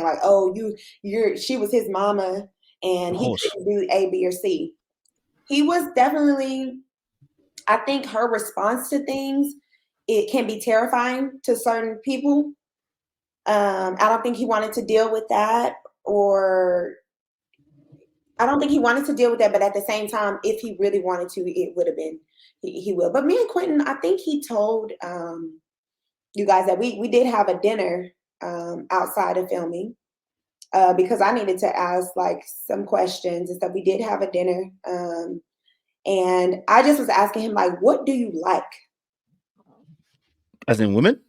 like, oh, she was his mama and he couldn't do A, B, or C. He was definitely, I think her response to things, it can be terrifying to certain people. I don't think he wanted to deal with that, or I don't think he wanted to deal with that, but at the same time, if he really wanted to, it would have been, he will. But me and Quinton, I think he told you guys that we did have a dinner outside of filming because I needed to ask like some questions and stuff. We did have a dinner. And I just was asking him, like, what do you like? As in women?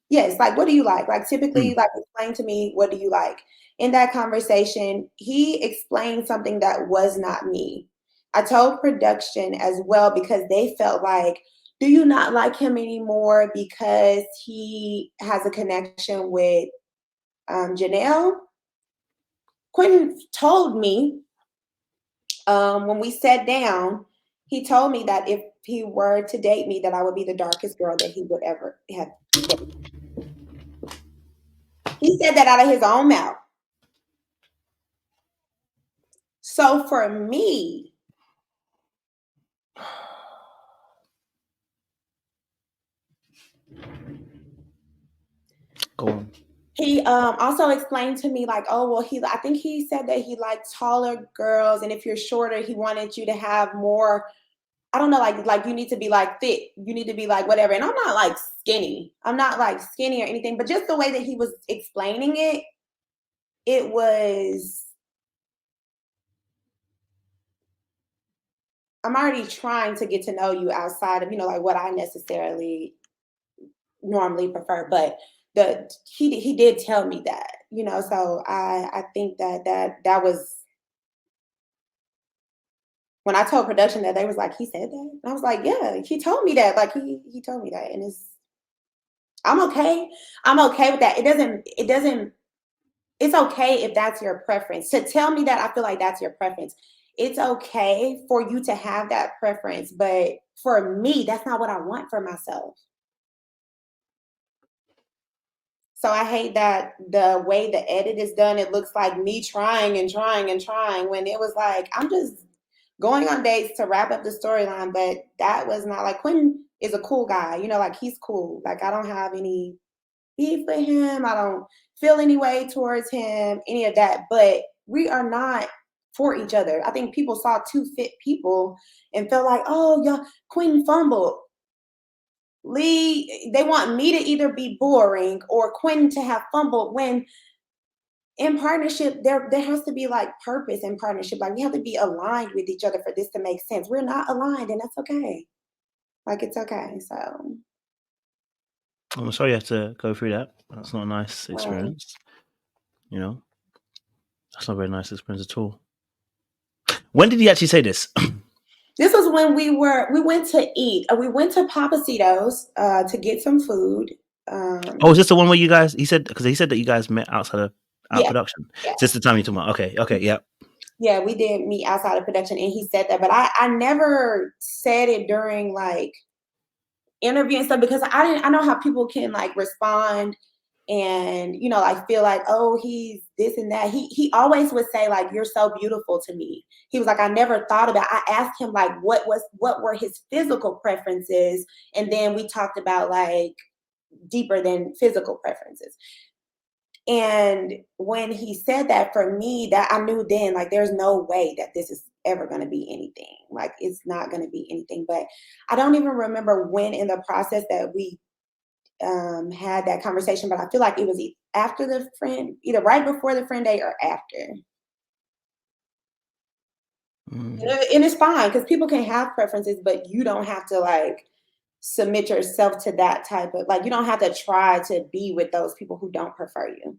Yes, like, what do you like? Like, typically, like, explain to me, what do you like? In that conversation, he explained something that was not me. I told production as well because they felt like, do you not like him anymore because he has a connection with Janelle? Quentin told me when we sat down, he told me that if he were to date me, that I would be the darkest girl that he would ever have dated. He said that out of his own mouth. So for me, go on. He also explained to me like, oh well, I think he said that he liked taller girls, and if you're shorter, he wanted you to have more. I don't know, like you need to be like fit, you need to be like whatever. And I'm not like skinny. I'm not like skinny or anything, but just the way that he was explaining it, it was. I'm already trying to get to know you outside of, like what I necessarily normally prefer, but he did tell me that, so I think that was when I told production that, they was like, he said that? And I was like, yeah, he told me that. Like he told me that. And I'm okay. I'm okay with that. It's okay if that's your preference. To tell me that, I feel like that's your preference. It's okay for you to have that preference, but for me, that's not what I want for myself. So I hate that the way the edit is done, it looks like me trying and trying and trying, when it was like, I'm just going on dates to wrap up the storyline. But that was not, like, Quentin is a cool guy, like he's cool. Like, I don't have any beef with him. I don't feel any way towards him, any of that. But we are not for each other. I think people saw two fit people and felt like, oh, yeah, Quentin fumbled. Lee, they want me to either be boring or Quentin to have fumbled, when in partnership, there has to be like purpose in partnership. Like, we have to be aligned with each other for this to make sense. We're not aligned, and that's okay. Like, it's okay. So I'm sorry you have to go through that. That's not a nice experience. That's not a very nice experience at all. When did he actually say this? This was when we went to eat. We went to Papacitos to get some food. Is this the one where you guys? He said, because he said that you guys met outside of production. Yeah. Is this the time you're talking about? Okay, yeah. Yeah, we did meet outside of production, and he said that, but I never said it during like interview and stuff, because I know how people can like respond and like feel like, oh, he's this and that. He always would say like, you're so beautiful to me. He was like, I never thought about. I asked him like what were his physical preferences, and then we talked about like deeper than physical preferences. And when he said that, for me, that I knew then, like, there's no way that this is ever going to be anything. Like, it's not going to be anything. But I don't even remember when in the process that we had that conversation, but I feel like it was after the friend, either right before the friend day or after. And it's fine, because people can have preferences, but you don't have to like submit yourself to that type of, like, you don't have to try to be with those people who don't prefer you.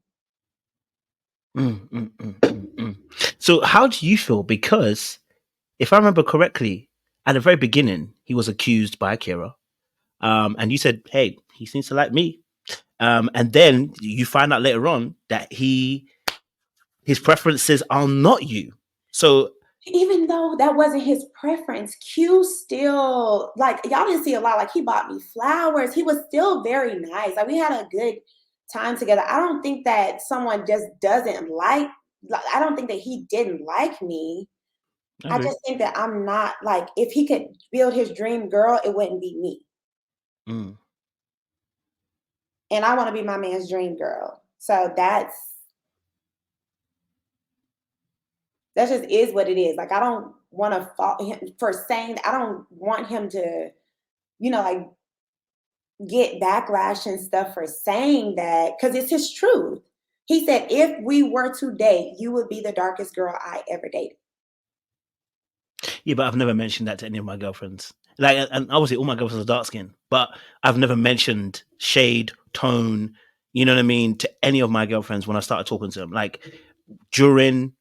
So how do you feel? Because if I remember correctly, at the very beginning, he was accused by Akira. And you said, hey, he seems to like me. And then you find out later on that his preferences are not you. So even though that wasn't his preference, Q still, like, y'all didn't see a lot. Like, he bought me flowers. He was still very nice. Like, we had a good time together. I don't think that someone just doesn't I don't think that he didn't like me. I I agree. just think that I'm not like, if he could build his dream girl, it wouldn't be me. Mm. And I want to be my man's dream girl. So that just is what it is. Like, I don't want to fault him for saying, I don't want him to, like, get backlash and stuff for saying that, because it's his truth. He said, if we were to date, you would be the darkest girl I ever dated. Yeah, but I've never mentioned that to any of my girlfriends. Like, and obviously all my girlfriends are dark skinned, but I've never mentioned shade, tone, you know what I mean, to any of my girlfriends when I started talking to them. Like during,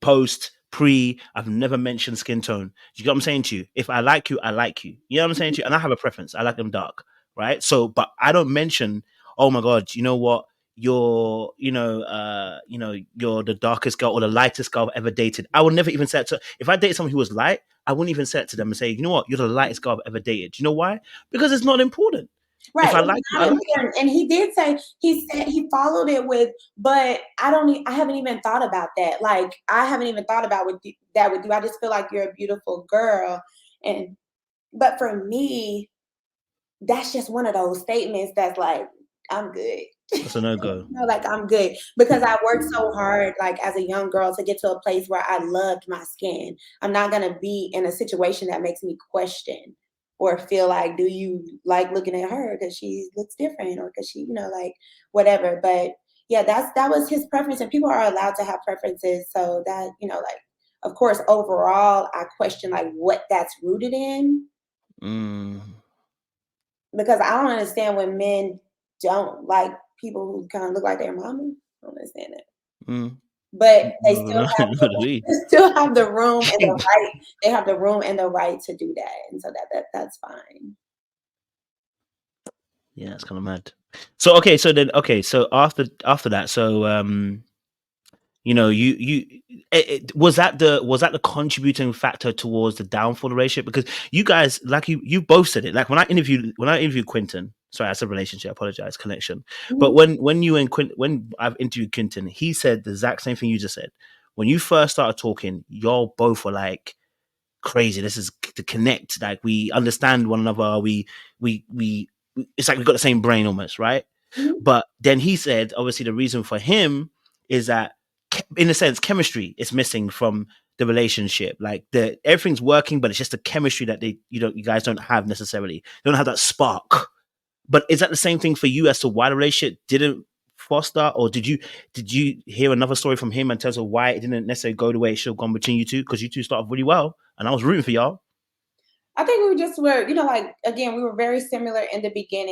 post, pre, I've never mentioned skin tone. You get what I'm saying to you? If I like you, I like you. You know what I'm saying to you? And I have a preference. I like them dark, right? So, but I don't mention, oh my God, you know what? You're, you're the darkest girl or the lightest girl I've ever dated. I would never even say it to, if I dated someone who was light, I wouldn't even say it to them and say, you know what? You're the lightest girl I've ever dated. You know why? Because it's not important. If Right. I It's like you, I not like you. important. And he did say, he said he followed it with, but I haven't even thought about that. Like, I haven't even thought about that with you. I just feel like you're a beautiful girl. But for me, that's just one of those statements that's like, I'm good. That's a no go. Like, I'm good, because I worked so hard, like, as a young girl, to get to a place where I loved my skin. I'm not gonna be in a situation that makes me question or feel like, do you like looking at her because she looks different, or because she, like, whatever. But yeah, that was his preference, and people are allowed to have preferences. So that, like, of course, overall, I question like what that's rooted in, Mm, because I don't understand when men don't like people who kind of look like their mama. I don't understand that. mm. But they No, still no, have no, we. they still have the room and the right. They have the room and the right to do that, and so that's fine. Yeah, it's kind of mad. So okay, so after that, so was that the contributing factor towards the downfall of the relationship? Because you guys, like you both said it. Like when I interviewed Quinton, sorry, I said relationship. I apologize, connection. But Mhm, when I've interviewed Quinton, he said the exact same thing you just said. When you first started talking, y'all both were like crazy. This is to connect. Like we understand one another. We it's like we got the same brain almost, right? mhm. But then he said, obviously, the reason for him is that, in a sense, chemistry is missing from the relationship. Like everything's working, but it's just the chemistry that you guys don't have necessarily. You don't have that spark. But is that the same thing for you as to why the relationship didn't foster, or did you hear another story from him in terms of why it didn't necessarily go the way it should have gone between you two? Because you two started really well, and I was rooting for y'all. I think we just were, like, again, we were very similar in the beginning.